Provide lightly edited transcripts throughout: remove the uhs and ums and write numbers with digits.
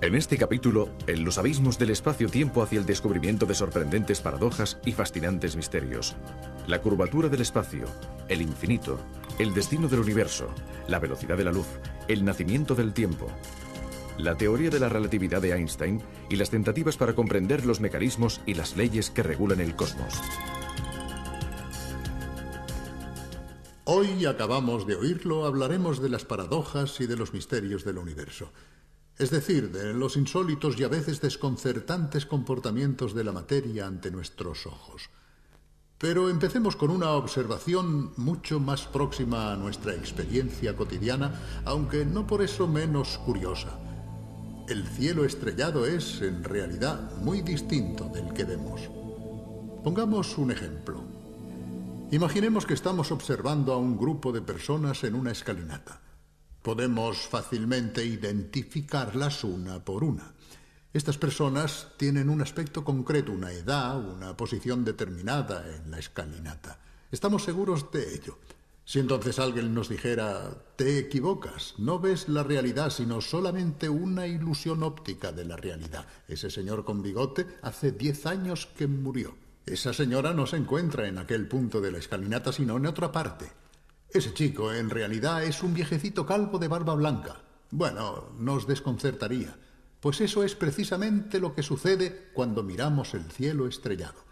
En este capítulo, en los abismos del espacio-tiempo hacia el descubrimiento de sorprendentes paradojas y fascinantes misterios. La curvatura del espacio, el infinito, el destino del universo, la velocidad de la luz, el nacimiento del tiempo, la teoría de la relatividad de Einstein y las tentativas para comprender los mecanismos y las leyes que regulan el cosmos. Hoy acabamos de oírlo, hablaremos de las paradojas y de los misterios del universo. Es decir, de los insólitos y a veces desconcertantes comportamientos de la materia ante nuestros ojos. Pero empecemos con una observación mucho más próxima a nuestra experiencia cotidiana, aunque no por eso menos curiosa. El cielo estrellado es, en realidad, muy distinto del que vemos. Pongamos un ejemplo. Imaginemos que estamos observando a un grupo de personas en una escalinata. Podemos fácilmente identificarlas una por una. Estas personas tienen un aspecto concreto, una edad, una posición determinada en la escalinata. Estamos seguros de ello. Si entonces alguien nos dijera, te equivocas, no ves la realidad, sino solamente una ilusión óptica de la realidad. Ese señor con bigote hace 10 años que murió. Esa señora no se encuentra en aquel punto de la escalinata, sino en otra parte. Ese chico, en realidad, es un viejecito calvo de barba blanca. Bueno, nos desconcertaría, pues eso es precisamente lo que sucede cuando miramos el cielo estrellado.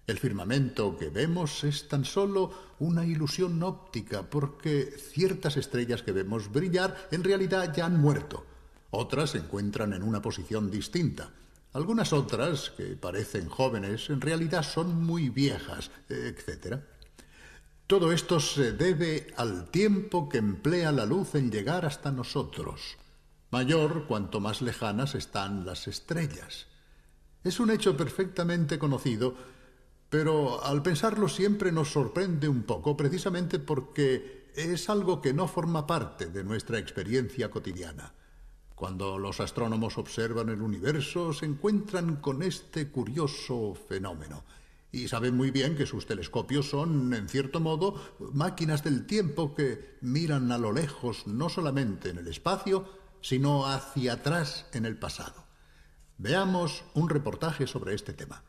El firmamento que vemos es tan solo una ilusión óptica, porque ciertas estrellas que vemos brillar en realidad ya han muerto. Otras se encuentran en una posición distinta. Algunas otras, que parecen jóvenes, en realidad son muy viejas, etc. Todo esto se debe al tiempo que emplea la luz en llegar hasta nosotros. Mayor cuanto más lejanas están las estrellas. Es un hecho perfectamente conocido, pero al pensarlo siempre nos sorprende un poco, precisamente porque es algo que no forma parte de nuestra experiencia cotidiana. Cuando los astrónomos observan el universo, se encuentran con este curioso fenómeno. Y saben muy bien que sus telescopios son, en cierto modo, máquinas del tiempo que miran a lo lejos, no solamente en el espacio, sino hacia atrás en el pasado. Veamos un reportaje sobre este tema.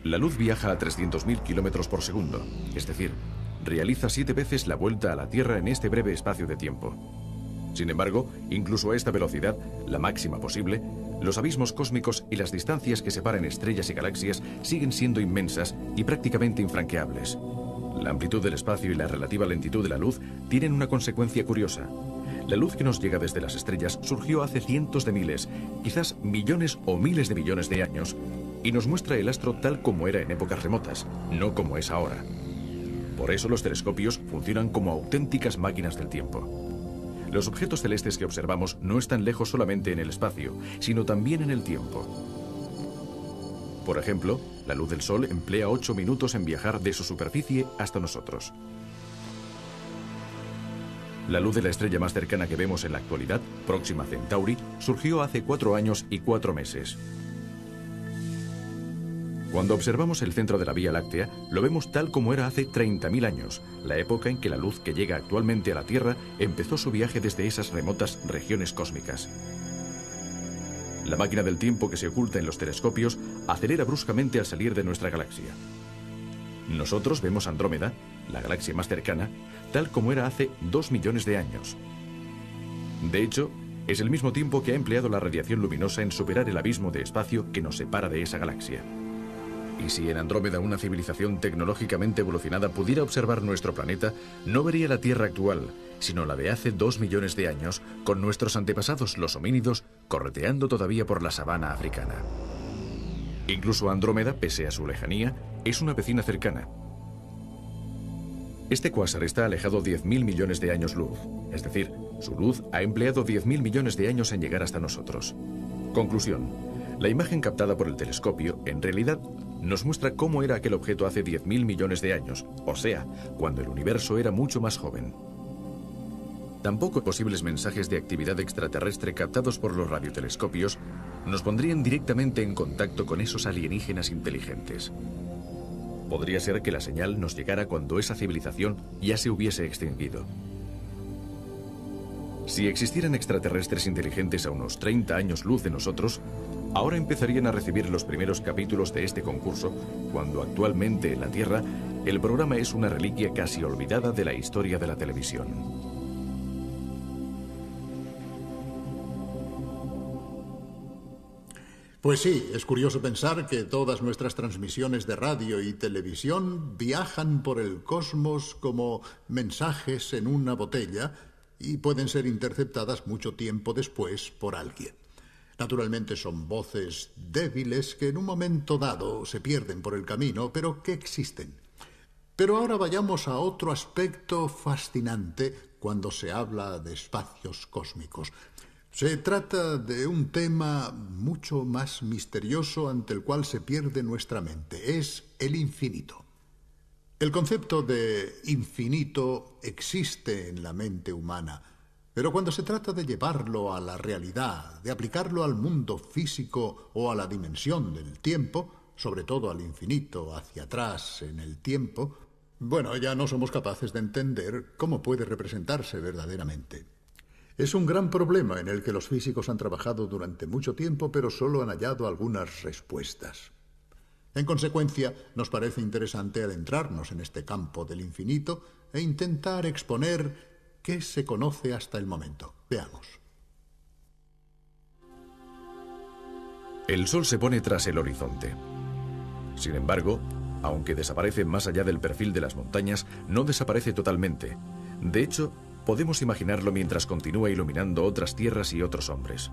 La luz viaja a 300.000 kilómetros por segundo, es decir, realiza 7 veces la vuelta a la Tierra en este breve espacio de tiempo. Sin embargo, incluso a esta velocidad, la máxima posible, los abismos cósmicos y las distancias que separan estrellas y galaxias siguen siendo inmensas y prácticamente infranqueables. La amplitud del espacio y la relativa lentitud de la luz tienen una consecuencia curiosa. La luz que nos llega desde las estrellas surgió hace cientos de miles, quizás millones o miles de millones de años, y nos muestra el astro tal como era en épocas remotas, no como es ahora. Por eso los telescopios funcionan como auténticas máquinas del tiempo. Los objetos celestes que observamos no están lejos solamente en el espacio, sino también en el tiempo. Por ejemplo, la luz del Sol emplea 8 minutos en viajar de su superficie hasta nosotros. La luz de la estrella más cercana que vemos en la actualidad, Próxima Centauri, surgió hace 4 años y 4 meses. Cuando observamos el centro de la Vía Láctea, lo vemos tal como era hace 30.000 años, la época en que la luz que llega actualmente a la Tierra empezó su viaje desde esas remotas regiones cósmicas. La máquina del tiempo que se oculta en los telescopios acelera bruscamente al salir de nuestra galaxia. Nosotros vemos Andrómeda, la galaxia más cercana, tal como era hace 2 millones de años. De hecho, es el mismo tiempo que ha empleado la radiación luminosa en superar el abismo de espacio que nos separa de esa galaxia. Y si en Andrómeda una civilización tecnológicamente evolucionada pudiera observar nuestro planeta, no vería la Tierra actual, sino la de hace 2 millones de años, con nuestros antepasados los homínidos correteando todavía por la sabana africana. Incluso Andrómeda, pese a su lejanía, es una vecina cercana. Este cuásar está alejado 10.000 millones de años luz, es decir, su luz ha empleado 10.000 millones de años en llegar hasta nosotros. Conclusión: la imagen captada por el telescopio, en realidad, nos muestra cómo era aquel objeto hace 10.000 millones de años, o sea, cuando el universo era mucho más joven. Tampoco posibles mensajes de actividad extraterrestre captados por los radiotelescopios nos pondrían directamente en contacto con esos alienígenas inteligentes. Podría ser que la señal nos llegara cuando esa civilización ya se hubiese extinguido. Si existieran extraterrestres inteligentes a unos 30 años luz de nosotros, ahora empezarían a recibir los primeros capítulos de este concurso, cuando actualmente en la Tierra el programa es una reliquia casi olvidada de la historia de la televisión. Pues sí, es curioso pensar que todas nuestras transmisiones de radio y televisión viajan por el cosmos como mensajes en una botella y pueden ser interceptadas mucho tiempo después por alguien. Naturalmente son voces débiles que en un momento dado se pierden por el camino, pero que existen. Pero ahora vayamos a otro aspecto fascinante cuando se habla de espacios cósmicos. Se trata de un tema mucho más misterioso ante el cual se pierde nuestra mente. Es el infinito. El concepto de infinito existe en la mente humana, pero cuando se trata de llevarlo a la realidad, de aplicarlo al mundo físico o a la dimensión del tiempo, sobre todo al infinito hacia atrás en el tiempo, bueno, ya no somos capaces de entender cómo puede representarse verdaderamente. Es un gran problema en el que los físicos han trabajado durante mucho tiempo, pero solo han hallado algunas respuestas. En consecuencia, nos parece interesante adentrarnos en este campo del infinito e intentar exponer qué se conoce hasta el momento. Veamos. El Sol se pone tras el horizonte. Sin embargo, aunque desaparece más allá del perfil de las montañas, no desaparece totalmente. De hecho, podemos imaginarlo mientras continúa iluminando otras tierras y otros hombres.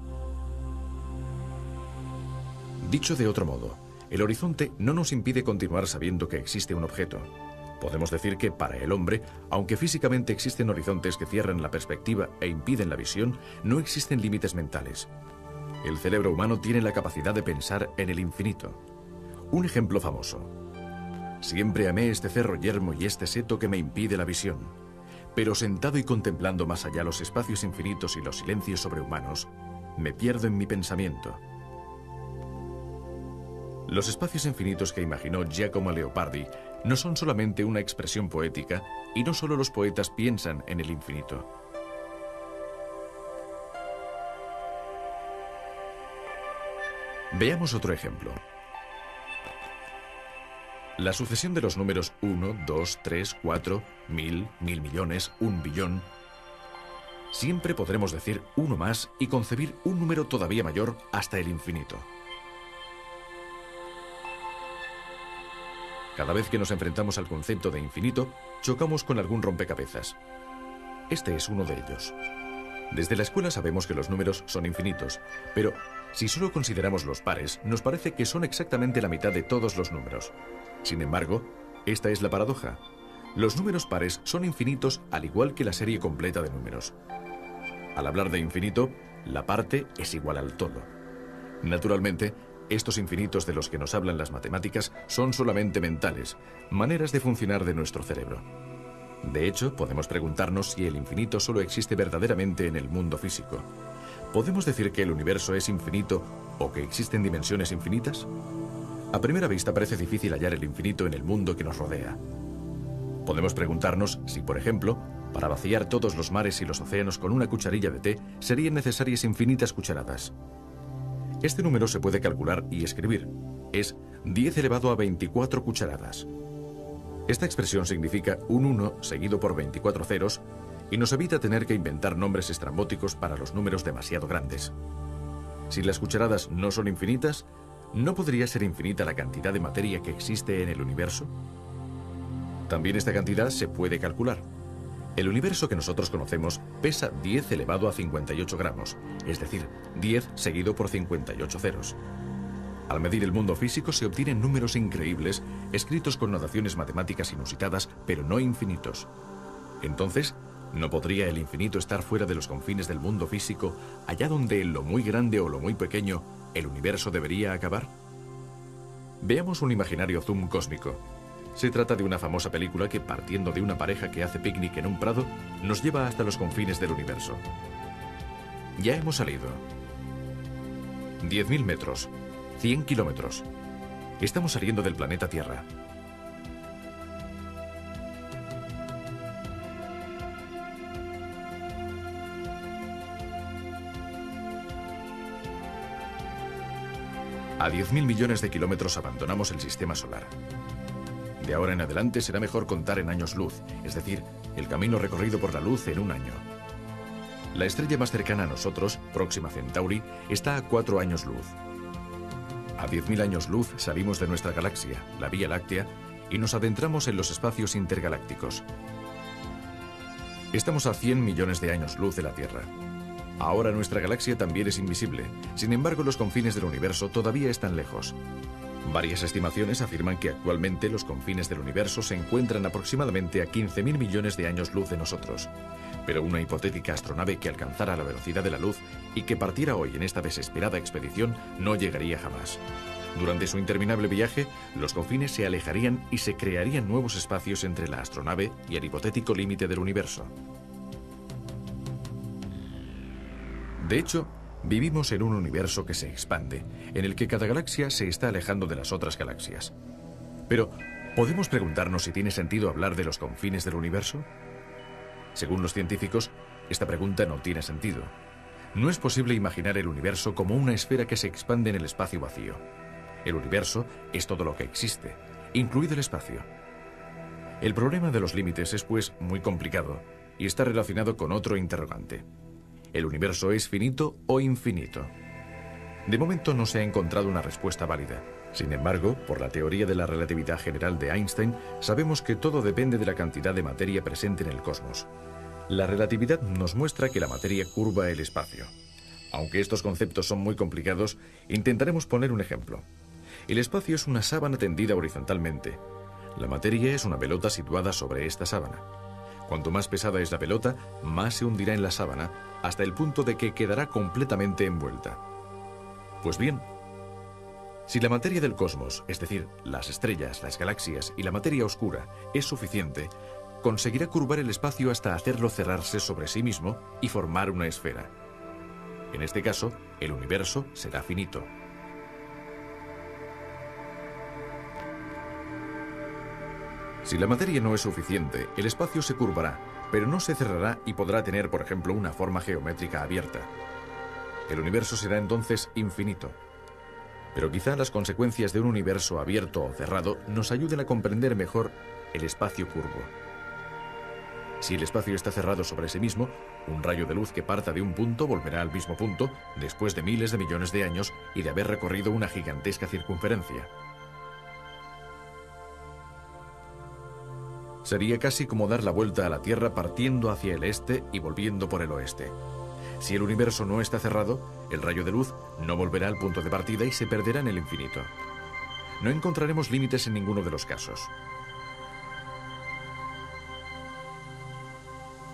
Dicho de otro modo, el horizonte no nos impide continuar sabiendo que existe un objeto. Podemos decir que para el hombre, aunque físicamente existen horizontes que cierran la perspectiva e impiden la visión, no existen límites mentales. El cerebro humano tiene la capacidad de pensar en el infinito. Un ejemplo famoso. Siempre amé este cerro yermo y este seto que me impide la visión. Pero sentado y contemplando más allá los espacios infinitos y los silencios sobrehumanos, me pierdo en mi pensamiento. Los espacios infinitos que imaginó Giacomo Leopardi no son solamente una expresión poética, y no solo los poetas piensan en el infinito. Veamos otro ejemplo. La sucesión de los números 1, 2, 3, 4, 1000, 1000 millones, 1 billón. Siempre podremos decir uno más y concebir un número todavía mayor hasta el infinito. Cada vez que nos enfrentamos al concepto de infinito, chocamos con algún rompecabezas. Este es uno de ellos. Desde la escuela sabemos que los números son infinitos, pero si solo consideramos los pares, nos parece que son exactamente la mitad de todos los números. Sin embargo, esta es la paradoja. Los números pares son infinitos al igual que la serie completa de números. Al hablar de infinito, la parte es igual al todo. Naturalmente, estos infinitos de los que nos hablan las matemáticas son solamente mentales, maneras de funcionar de nuestro cerebro. De hecho, podemos preguntarnos si el infinito solo existe verdaderamente en el mundo físico. ¿Podemos decir que el universo es infinito o que existen dimensiones infinitas? A primera vista parece difícil hallar el infinito en el mundo que nos rodea. Podemos preguntarnos si, por ejemplo, para vaciar todos los mares y los océanos con una cucharilla de té, serían necesarias infinitas cucharadas. Este número se puede calcular y escribir. Es 10 elevado a 24 cucharadas. Esta expresión significa un 1 seguido por 24 ceros y nos evita tener que inventar nombres estrambóticos para los números demasiado grandes. Si las cucharadas no son infinitas, ¿no podría ser infinita la cantidad de materia que existe en el universo? También esta cantidad se puede calcular. El universo que nosotros conocemos pesa 10 elevado a 58 gramos, es decir, 10 seguido por 58 ceros. Al medir el mundo físico se obtienen números increíbles, escritos con notaciones matemáticas inusitadas, pero no infinitos. Entonces, ¿no podría el infinito estar fuera de los confines del mundo físico, allá donde en lo muy grande o lo muy pequeño, el universo debería acabar? Veamos un imaginario zoom cósmico. Se trata de una famosa película que, partiendo de una pareja que hace picnic en un prado, nos lleva hasta los confines del universo. Ya hemos salido. 10.000 metros, 100 kilómetros. Estamos saliendo del planeta Tierra. A 10.000 millones de kilómetros abandonamos el sistema solar. De ahora en adelante será mejor contar en años luz, es decir, el camino recorrido por la luz en un año. La estrella más cercana a nosotros, Próxima Centauri, está a 4 años luz. A 10.000 años luz salimos de nuestra galaxia, la Vía Láctea, y nos adentramos en los espacios intergalácticos. Estamos a 100 millones de años luz de la Tierra. Ahora nuestra galaxia también es invisible, sin embargo los confines del universo todavía están lejos. Varias estimaciones afirman que actualmente los confines del universo se encuentran aproximadamente a 15.000 millones de años luz de nosotros. Pero una hipotética astronave que alcanzara la velocidad de la luz y que partiera hoy en esta desesperada expedición no llegaría jamás. Durante su interminable viaje, los confines se alejarían y se crearían nuevos espacios entre la astronave y el hipotético límite del universo. De hecho, vivimos en un universo que se expande, en el que cada galaxia se está alejando de las otras galaxias. Pero, ¿podemos preguntarnos si tiene sentido hablar de los confines del universo? Según los científicos, esta pregunta no tiene sentido. No es posible imaginar el universo como una esfera que se expande en el espacio vacío. El universo es todo lo que existe, incluido el espacio. El problema de los límites es, pues, muy complicado y está relacionado con otro interrogante. ¿El universo es finito o infinito? De momento no se ha encontrado una respuesta válida. Sin embargo, por la teoría de la relatividad general de Einstein, sabemos que todo depende de la cantidad de materia presente en el cosmos. La relatividad nos muestra que la materia curva el espacio. Aunque estos conceptos son muy complicados, intentaremos poner un ejemplo. El espacio es una sábana tendida horizontalmente. La materia es una pelota situada sobre esta sábana. Cuanto más pesada es la pelota, más se hundirá en la sábana, hasta el punto de que quedará completamente envuelta. Pues bien, si la materia del cosmos, es decir, las estrellas, las galaxias y la materia oscura, es suficiente, conseguirá curvar el espacio hasta hacerlo cerrarse sobre sí mismo y formar una esfera. En este caso, el universo será finito. Si la materia no es suficiente, el espacio se curvará, pero no se cerrará y podrá tener, por ejemplo, una forma geométrica abierta. El universo será entonces infinito. Pero quizá las consecuencias de un universo abierto o cerrado nos ayuden a comprender mejor el espacio curvo. Si el espacio está cerrado sobre sí mismo, un rayo de luz que parta de un punto volverá al mismo punto después de miles de millones de años y de haber recorrido una gigantesca circunferencia. Sería casi como dar la vuelta a la Tierra partiendo hacia el este y volviendo por el oeste. Si el universo no está cerrado, el rayo de luz no volverá al punto de partida y se perderá en el infinito. No encontraremos límites en ninguno de los casos.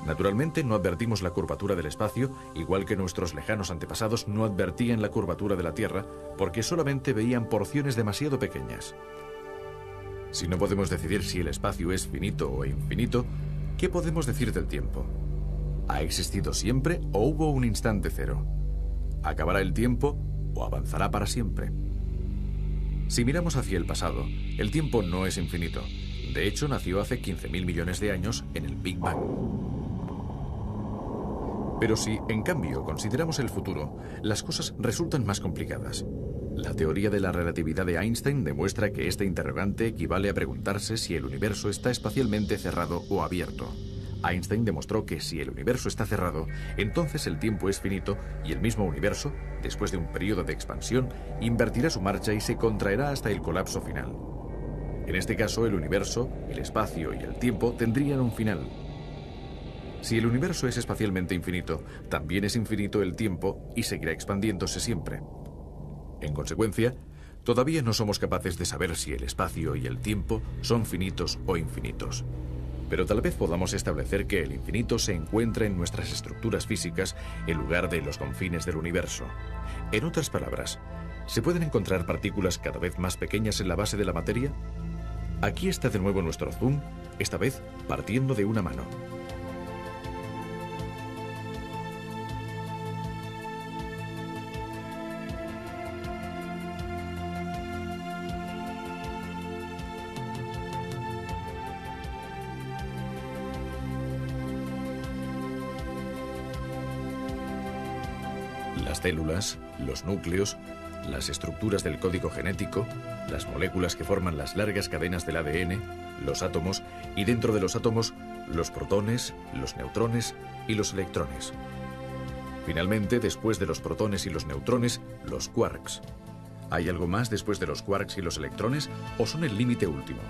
Naturalmente no advertimos la curvatura del espacio, igual que nuestros lejanos antepasados no advertían la curvatura de la Tierra, porque solamente veían porciones demasiado pequeñas. Si no podemos decidir si el espacio es finito o infinito, ¿qué podemos decir del tiempo? ¿Ha existido siempre o hubo un instante cero? ¿Acabará el tiempo o avanzará para siempre? Si miramos hacia el pasado, el tiempo no es infinito. De hecho, nació hace 15.000 millones de años en el Big Bang. Pero si, en cambio, consideramos el futuro, las cosas resultan más complicadas. La teoría de la relatividad de Einstein demuestra que este interrogante equivale a preguntarse si el universo está espacialmente cerrado o abierto. Einstein demostró que si el universo está cerrado, entonces el tiempo es finito y el mismo universo, después de un periodo de expansión, invertirá su marcha y se contraerá hasta el colapso final. En este caso, el universo, el espacio y el tiempo tendrían un final. Si el universo es espacialmente infinito, también es infinito el tiempo y seguirá expandiéndose siempre. En consecuencia, todavía no somos capaces de saber si el espacio y el tiempo son finitos o infinitos. Pero tal vez podamos establecer que el infinito se encuentra en nuestras estructuras físicas en lugar de los confines del universo. En otras palabras, ¿se pueden encontrar partículas cada vez más pequeñas en la base de la materia? Aquí está de nuevo nuestro zoom, esta vez partiendo de una mano. Las células, los núcleos, las estructuras del código genético, las moléculas que forman las largas cadenas del ADN, los átomos y dentro de los átomos, los protones, los neutrones y los electrones. Finalmente, después de los protones y los neutrones, los quarks. ¿Hay algo más después de los quarks y los electrones o son el límite último?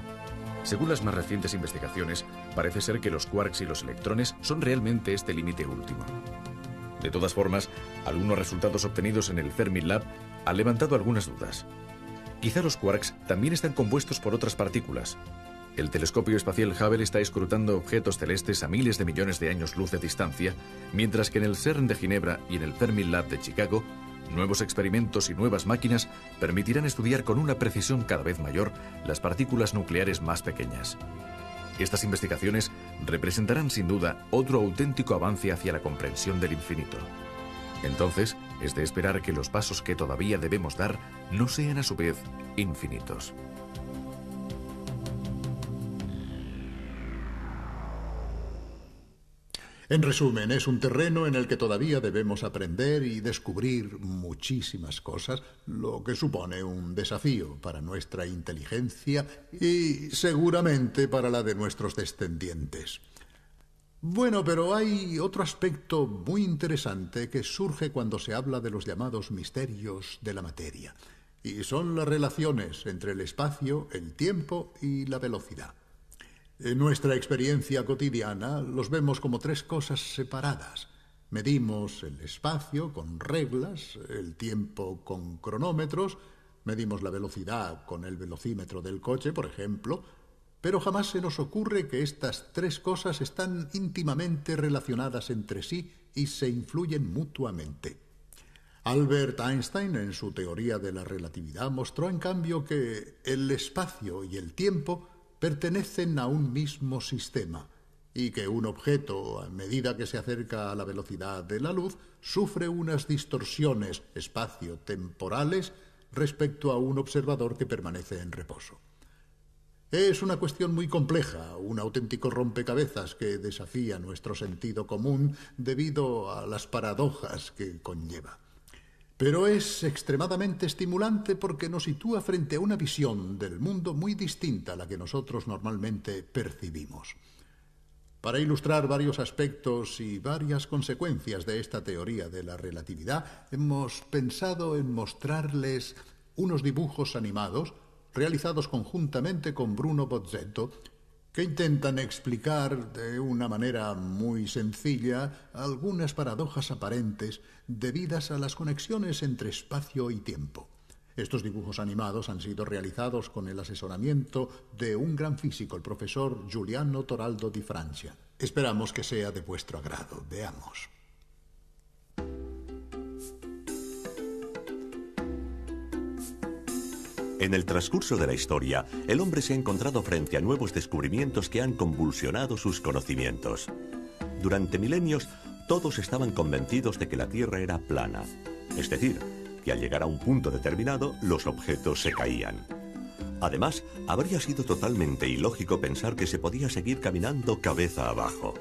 Según las más recientes investigaciones, parece ser que los quarks y los electrones son realmente este límite último. De todas formas, algunos resultados obtenidos en el Fermilab han levantado algunas dudas. Quizá los quarks también están compuestos por otras partículas. El telescopio espacial Hubble está escrutando objetos celestes a miles de millones de años luz de distancia, mientras que en el CERN de Ginebra y en el Fermilab de Chicago, nuevos experimentos y nuevas máquinas permitirán estudiar con una precisión cada vez mayor las partículas nucleares más pequeñas. Estas investigaciones representarán sin duda otro auténtico avance hacia la comprensión del infinito. Entonces, es de esperar que los pasos que todavía debemos dar no sean a su vez infinitos. En resumen, es un terreno en el que todavía debemos aprender y descubrir muchísimas cosas, lo que supone un desafío para nuestra inteligencia y seguramente para la de nuestros descendientes. Bueno, pero hay otro aspecto muy interesante que surge cuando se habla de los llamados misterios de la materia, y son las relaciones entre el espacio, el tiempo y la velocidad. En nuestra experiencia cotidiana los vemos como tres cosas separadas. Medimos el espacio con reglas, el tiempo con cronómetros, medimos la velocidad con el velocímetro del coche, por ejemplo, pero jamás se nos ocurre que estas tres cosas están íntimamente relacionadas entre sí y se influyen mutuamente. Albert Einstein, en su teoría de la relatividad, mostró en cambio que el espacio y el tiempo pertenecen a un mismo sistema y que un objeto, a medida que se acerca a la velocidad de la luz, sufre unas distorsiones espacio-temporales respecto a un observador que permanece en reposo. Es una cuestión muy compleja, un auténtico rompecabezas que desafía nuestro sentido común debido a las paradojas que conlleva. Pero es extremadamente estimulante porque nos sitúa frente a una visión del mundo muy distinta a la que nosotros normalmente percibimos. Para ilustrar varios aspectos y varias consecuencias de esta teoría de la relatividad, hemos pensado en mostrarles unos dibujos animados realizados conjuntamente con Bruno Bozzetto, que intentan explicar de una manera muy sencilla algunas paradojas aparentes debidas a las conexiones entre espacio y tiempo. Estos dibujos animados han sido realizados con el asesoramiento de un gran físico, el profesor Giuliano Toraldo di Francia. Esperamos que sea de vuestro agrado. Veamos. En el transcurso de la historia, el hombre se ha encontrado frente a nuevos descubrimientos que han convulsionado sus conocimientos. Durante milenios, todos estaban convencidos de que la Tierra era plana, es decir, que al llegar a un punto determinado, los objetos se caían. Además, habría sido totalmente ilógico pensar que se podía seguir caminando cabeza abajo.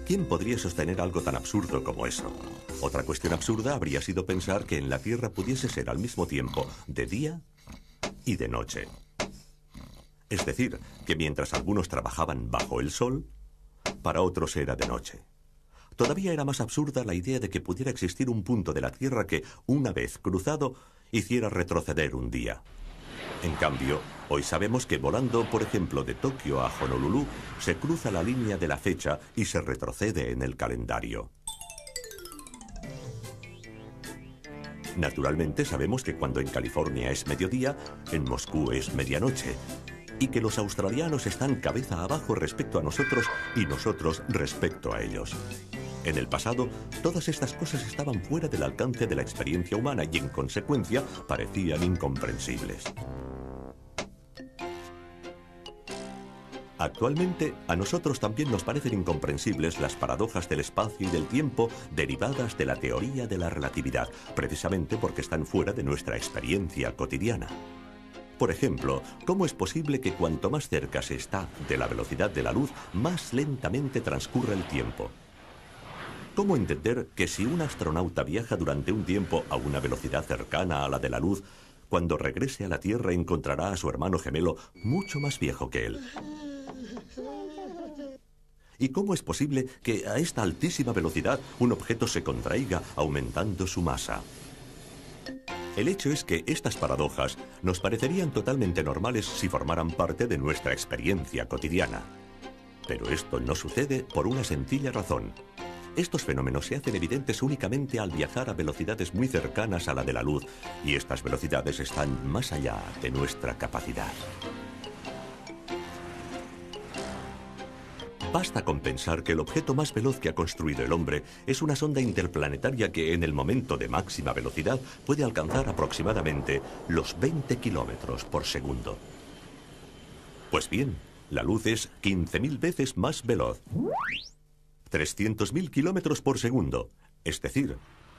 ¿Quién podría sostener algo tan absurdo como eso? Otra cuestión absurda habría sido pensar que en la Tierra pudiese ser al mismo tiempo de día y de noche. Es decir, que mientras algunos trabajaban bajo el sol, para otros era de noche. Todavía era más absurda la idea de que pudiera existir un punto de la Tierra que, una vez cruzado, hiciera retroceder un día. En cambio, hoy sabemos que volando, por ejemplo, de Tokio a Honolulu, se cruza la línea de la fecha y se retrocede en el calendario. Naturalmente sabemos que cuando en California es mediodía, en Moscú es medianoche, y que los australianos están cabeza abajo respecto a nosotros y nosotros respecto a ellos. En el pasado, todas estas cosas estaban fuera del alcance de la experiencia humana y, en consecuencia, parecían incomprensibles. Actualmente, a nosotros también nos parecen incomprensibles las paradojas del espacio y del tiempo derivadas de la teoría de la relatividad, precisamente porque están fuera de nuestra experiencia cotidiana. Por ejemplo, ¿cómo es posible que cuanto más cerca se está de la velocidad de la luz, más lentamente transcurra el tiempo? cómo entender que si un astronauta viaja durante un tiempo a una velocidad cercana a la de la luz, cuando regrese a la Tierra encontrará a su hermano gemelo mucho más viejo que él. ¿Y cómo es posible que a esta altísima velocidad un objeto se contraiga aumentando su masa? El hecho es que estas paradojas nos parecerían totalmente normales si formaran parte de nuestra experiencia cotidiana. Pero esto no sucede por una sencilla razón. Estos fenómenos se hacen evidentes únicamente al viajar a velocidades muy cercanas a la de la luz, y estas velocidades están más allá de nuestra capacidad. Basta con pensar que el objeto más veloz que ha construido el hombre es una sonda interplanetaria que en el momento de máxima velocidad puede alcanzar aproximadamente los 20 kilómetros por segundo. Pues bien, la luz es 15.000 veces más veloz. 300.000 kilómetros por segundo, es decir,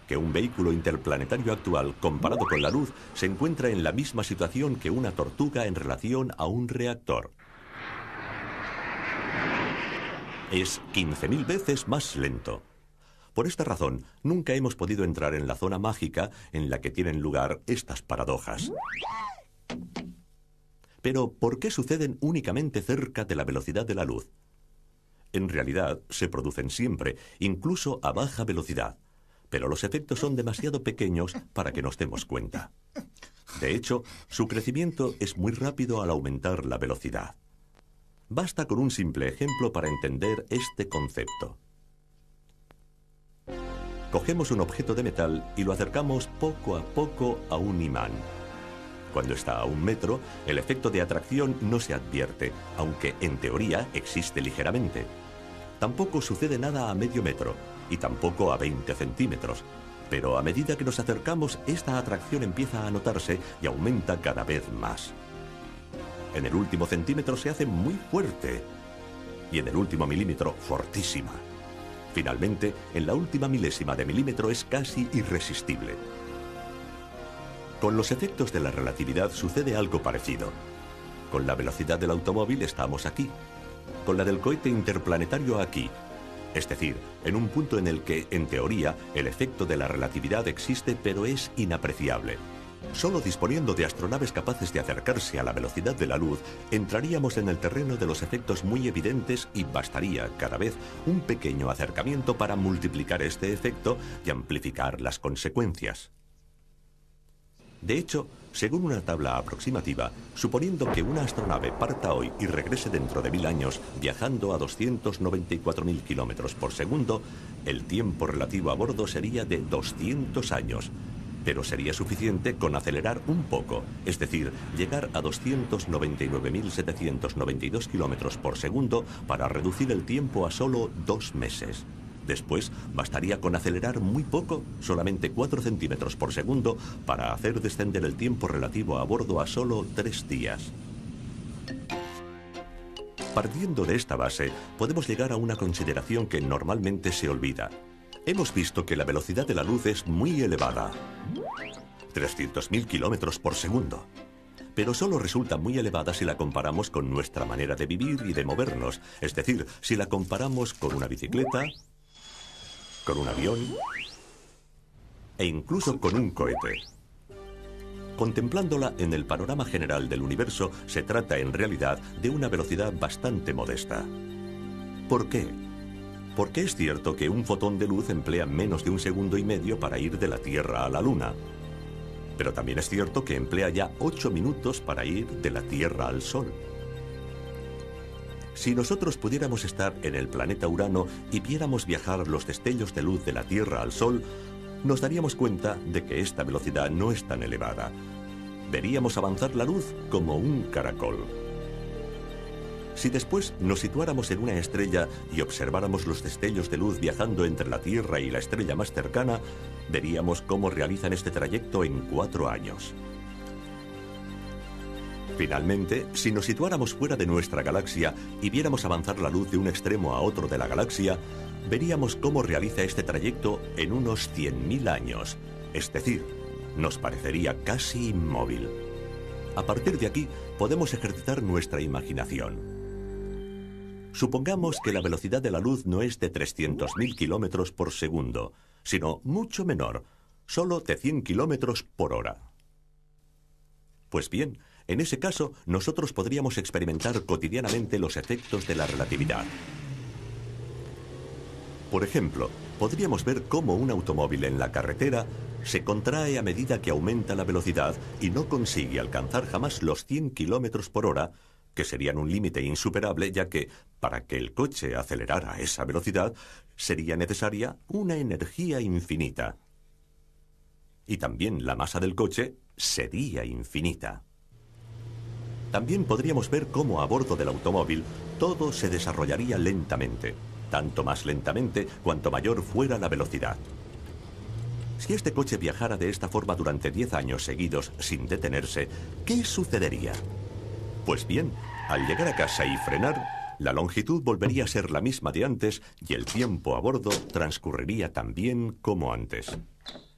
que un vehículo interplanetario actual comparado con la luz se encuentra en la misma situación que una tortuga en relación a un reactor. Es 15.000 veces más lento. Por esta razón, nunca hemos podido entrar en la zona mágica en la que tienen lugar estas paradojas. Pero, ¿por qué suceden únicamente cerca de la velocidad de la luz? En realidad, se producen siempre, incluso a baja velocidad. Pero los efectos son demasiado pequeños para que nos demos cuenta. De hecho, su crecimiento es muy rápido al aumentar la velocidad. Basta con un simple ejemplo para entender este concepto. Cogemos un objeto de metal y lo acercamos poco a poco a un imán. Cuando está a 1 metro, el efecto de atracción no se advierte, aunque en teoría existe ligeramente. Tampoco sucede nada a medio metro, y tampoco a 20 centímetros. Pero a medida que nos acercamos, esta atracción empieza a notarse y aumenta cada vez más. En el último centímetro se hace muy fuerte, y en el último milímetro, fortísima. Finalmente, en la última milésima de milímetro es casi irresistible. Con los efectos de la relatividad sucede algo parecido. Con la velocidad del automóvil estamos aquí. Con la del cohete interplanetario aquí. Es decir, en un punto en el que, en teoría, el efecto de la relatividad existe pero es inapreciable. Solo disponiendo de astronaves capaces de acercarse a la velocidad de la luz, entraríamos en el terreno de los efectos muy evidentes y bastaría, cada vez, un pequeño acercamiento para multiplicar este efecto y amplificar las consecuencias. De hecho, según una tabla aproximativa, suponiendo que una astronave parta hoy y regrese dentro de 1000 años, viajando a 294.000 kilómetros por segundo, el tiempo relativo a bordo sería de 200 años. Pero sería suficiente con acelerar un poco, es decir, llegar a 299.792 kilómetros por segundo para reducir el tiempo a solo 2 meses. Después, bastaría con acelerar muy poco, solamente 4 centímetros por segundo, para hacer descender el tiempo relativo a bordo a solo 3 días. Partiendo de esta base, podemos llegar a una consideración que normalmente se olvida. Hemos visto que la velocidad de la luz es muy elevada, 300.000 kilómetros por segundo. Pero solo resulta muy elevada si la comparamos con nuestra manera de vivir y de movernos, es decir, si la comparamos con una bicicleta, con un avión e incluso con un cohete. Contemplándola en el panorama general del universo, se trata en realidad de una velocidad bastante modesta. ¿Por qué? Porque es cierto que un fotón de luz emplea menos de 1,5 segundos para ir de la Tierra a la Luna. Pero también es cierto que emplea ya 8 minutos para ir de la Tierra al Sol. Si nosotros pudiéramos estar en el planeta Urano y viéramos viajar los destellos de luz de la Tierra al Sol, nos daríamos cuenta de que esta velocidad no es tan elevada. Veríamos avanzar la luz como un caracol. Si después nos situáramos en una estrella y observáramos los destellos de luz viajando entre la Tierra y la estrella más cercana, veríamos cómo realizan este trayecto en 4 años. Finalmente, si nos situáramos fuera de nuestra galaxia y viéramos avanzar la luz de un extremo a otro de la galaxia, veríamos cómo realiza este trayecto en unos 100.000 años. Es decir, nos parecería casi inmóvil. A partir de aquí, podemos ejercitar nuestra imaginación. Supongamos que la velocidad de la luz no es de 300.000 kilómetros por segundo, sino mucho menor, solo de 100 kilómetros por hora. Pues bien, en ese caso, nosotros podríamos experimentar cotidianamente los efectos de la relatividad. Por ejemplo, podríamos ver cómo un automóvil en la carretera se contrae a medida que aumenta la velocidad y no consigue alcanzar jamás los 100 kilómetros por hora, que serían un límite insuperable, ya que, para que el coche acelerara a esa velocidad, sería necesaria una energía infinita. Y también la masa del coche sería infinita. También podríamos ver cómo a bordo del automóvil todo se desarrollaría lentamente, tanto más lentamente cuanto mayor fuera la velocidad. Si este coche viajara de esta forma durante 10 años seguidos sin detenerse, ¿qué sucedería? Pues bien, al llegar a casa y frenar, la longitud volvería a ser la misma de antes y el tiempo a bordo transcurriría tan bien como antes.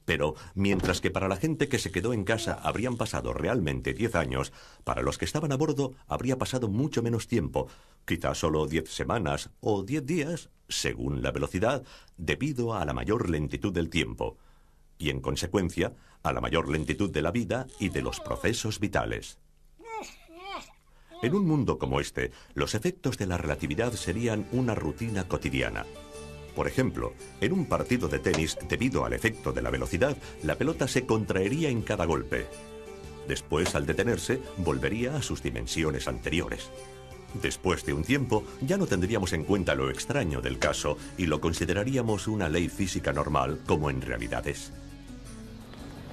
Pero, mientras que para la gente que se quedó en casa habrían pasado realmente 10 años, para los que estaban a bordo habría pasado mucho menos tiempo, quizás solo 10 semanas o 10 días, según la velocidad, debido a la mayor lentitud del tiempo, y en consecuencia, a la mayor lentitud de la vida y de los procesos vitales. En un mundo como este, los efectos de la relatividad serían una rutina cotidiana. Por ejemplo, en un partido de tenis, debido al efecto de la velocidad, la pelota se contraería en cada golpe. Después, al detenerse, volvería a sus dimensiones anteriores. Después de un tiempo, ya no tendríamos en cuenta lo extraño del caso y lo consideraríamos una ley física normal, como en realidad es.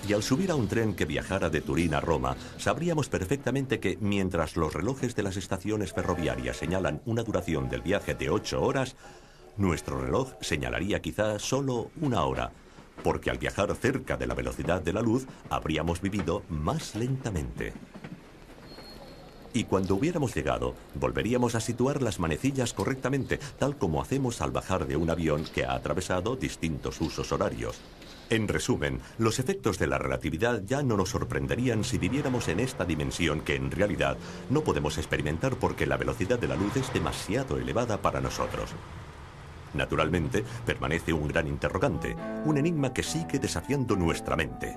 Y al subir a un tren que viajara de Turín a Roma, sabríamos perfectamente que, mientras los relojes de las estaciones ferroviarias señalan una duración del viaje de 8 horas, nuestro reloj señalaría quizá solo 1 hora, porque al viajar cerca de la velocidad de la luz, habríamos vivido más lentamente. Y cuando hubiéramos llegado, volveríamos a situar las manecillas correctamente, tal como hacemos al bajar de un avión que ha atravesado distintos usos horarios. En resumen, los efectos de la relatividad ya no nos sorprenderían si viviéramos en esta dimensión que en realidad no podemos experimentar porque la velocidad de la luz es demasiado elevada para nosotros. Naturalmente, permanece un gran interrogante, un enigma que sigue desafiando nuestra mente.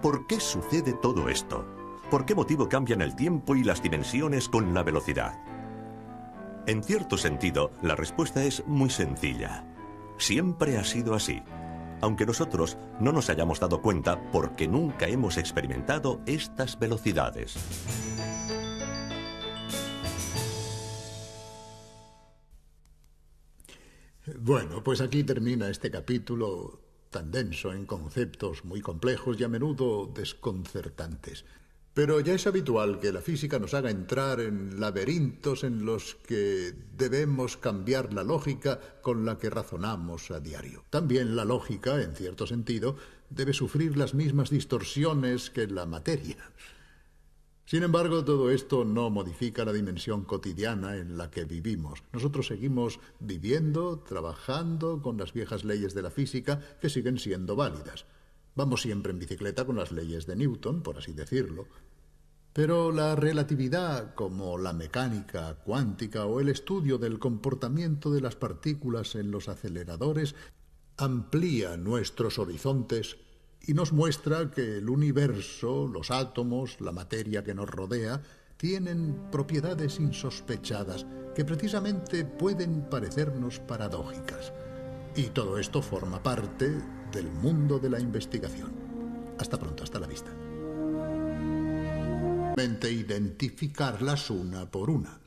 ¿Por qué sucede todo esto? ¿Por qué motivo cambian el tiempo y las dimensiones con la velocidad? En cierto sentido, la respuesta es muy sencilla. Siempre ha sido así, aunque nosotros no nos hayamos dado cuenta porque nunca hemos experimentado estas velocidades. Bueno, pues aquí termina este capítulo tan denso en conceptos muy complejos y a menudo desconcertantes. Pero ya es habitual que la física nos haga entrar en laberintos en los que debemos cambiar la lógica con la que razonamos a diario. También la lógica, en cierto sentido, debe sufrir las mismas distorsiones que la materia. Sin embargo, todo esto no modifica la dimensión cotidiana en la que vivimos. Nosotros seguimos viviendo, trabajando con las viejas leyes de la física que siguen siendo válidas. Vamos siempre en bicicleta con las leyes de Newton, por así decirlo. Pero la relatividad, como la mecánica cuántica o el estudio del comportamiento de las partículas en los aceleradores, amplía nuestros horizontes y nos muestra que el universo, los átomos, la materia que nos rodea, tienen propiedades insospechadas que precisamente pueden parecernos paradójicas. Y todo esto forma parte del mundo de la investigación. Hasta pronto, hasta la vista. Identificarlas una por una.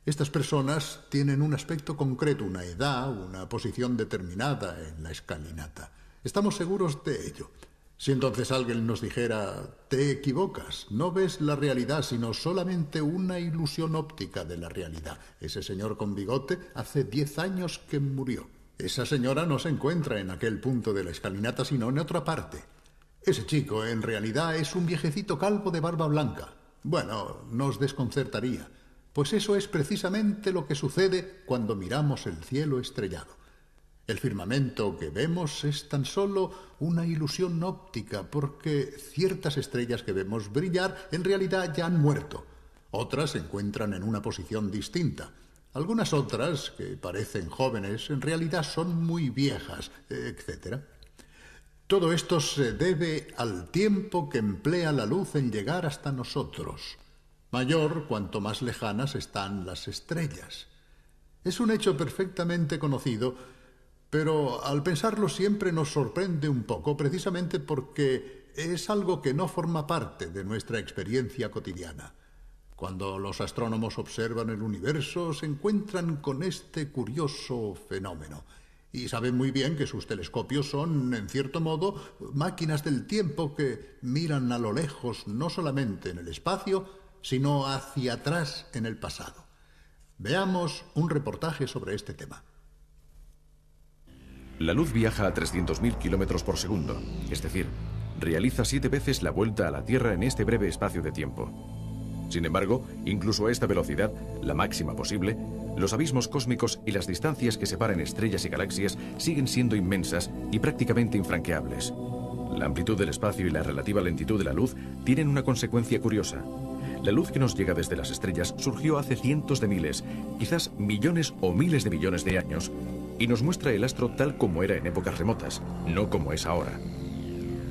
Estas personas tienen un aspecto concreto, una edad, una posición determinada en la escalinata. Estamos seguros de ello. Si entonces alguien nos dijera, te equivocas, no ves la realidad, sino solamente una ilusión óptica de la realidad. Ese señor con bigote hace 10 años que murió. Esa señora no se encuentra en aquel punto de la escalinata, sino en otra parte. Ese chico, en realidad, es un viejecito calvo de barba blanca. Bueno, nos desconcertaría, pues eso es precisamente lo que sucede cuando miramos el cielo estrellado. El firmamento que vemos es tan solo una ilusión óptica, porque ciertas estrellas que vemos brillar en realidad ya han muerto. Otras se encuentran en una posición distinta. Algunas otras, que parecen jóvenes, en realidad son muy viejas, etc. Todo esto se debe al tiempo que emplea la luz en llegar hasta nosotros. Mayor cuanto más lejanas están las estrellas. Es un hecho perfectamente conocido, pero al pensarlo siempre nos sorprende un poco, precisamente porque es algo que no forma parte de nuestra experiencia cotidiana. Cuando los astrónomos observan el universo, se encuentran con este curioso fenómeno. Y saben muy bien que sus telescopios son, en cierto modo, máquinas del tiempo que miran a lo lejos, no solamente en el espacio, sino hacia atrás en el pasado. Veamos un reportaje sobre este tema. La luz viaja a 300.000 kilómetros por segundo, es decir, realiza 7 veces la vuelta a la Tierra en este breve espacio de tiempo. Sin embargo, incluso a esta velocidad, la máxima posible, los abismos cósmicos y las distancias que separan estrellas y galaxias siguen siendo inmensas y prácticamente infranqueables. La amplitud del espacio y la relativa lentitud de la luz tienen una consecuencia curiosa. La luz que nos llega desde las estrellas surgió hace cientos de miles, quizás millones o miles de millones de años, y nos muestra el astro tal como era en épocas remotas, no como es ahora.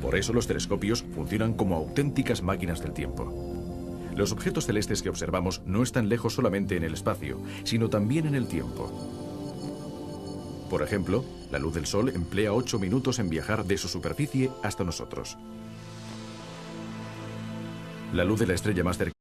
Por eso los telescopios funcionan como auténticas máquinas del tiempo. Los objetos celestes que observamos no están lejos solamente en el espacio, sino también en el tiempo. Por ejemplo, la luz del Sol emplea 8 minutos en viajar de su superficie hasta nosotros. La luz de la estrella más cercana.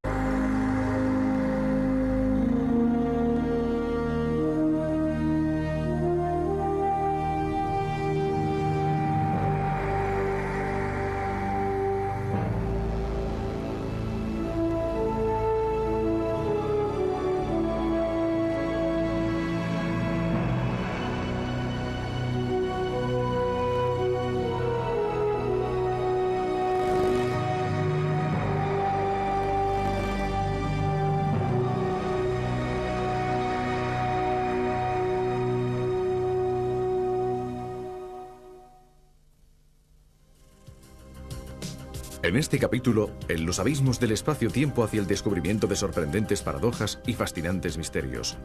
En este capítulo, en los abismos del espacio-tiempo hacia el descubrimiento de sorprendentes paradojas y fascinantes misterios.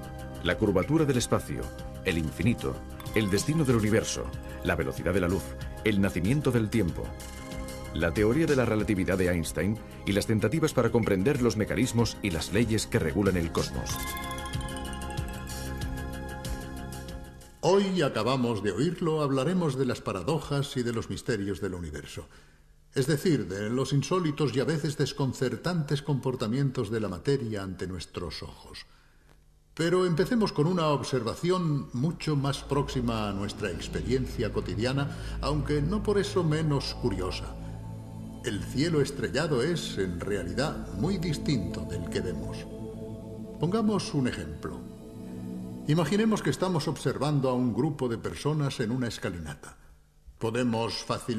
La curvatura del espacio, el infinito, el destino del universo, la velocidad de la luz, el nacimiento del tiempo, la teoría de la relatividad de Einstein y las tentativas para comprender los mecanismos y las leyes que regulan el cosmos. Hoy acabamos de oírlo, hablaremos de las paradojas y de los misterios del universo. Es decir, de los insólitos y a veces desconcertantes comportamientos de la materia ante nuestros ojos. Pero empecemos con una observación mucho más próxima a nuestra experiencia cotidiana, aunque no por eso menos curiosa. El cielo estrellado es, en realidad, muy distinto del que vemos. Pongamos un ejemplo. Imaginemos que estamos observando a un grupo de personas en una escalinata. Podemos fácilmente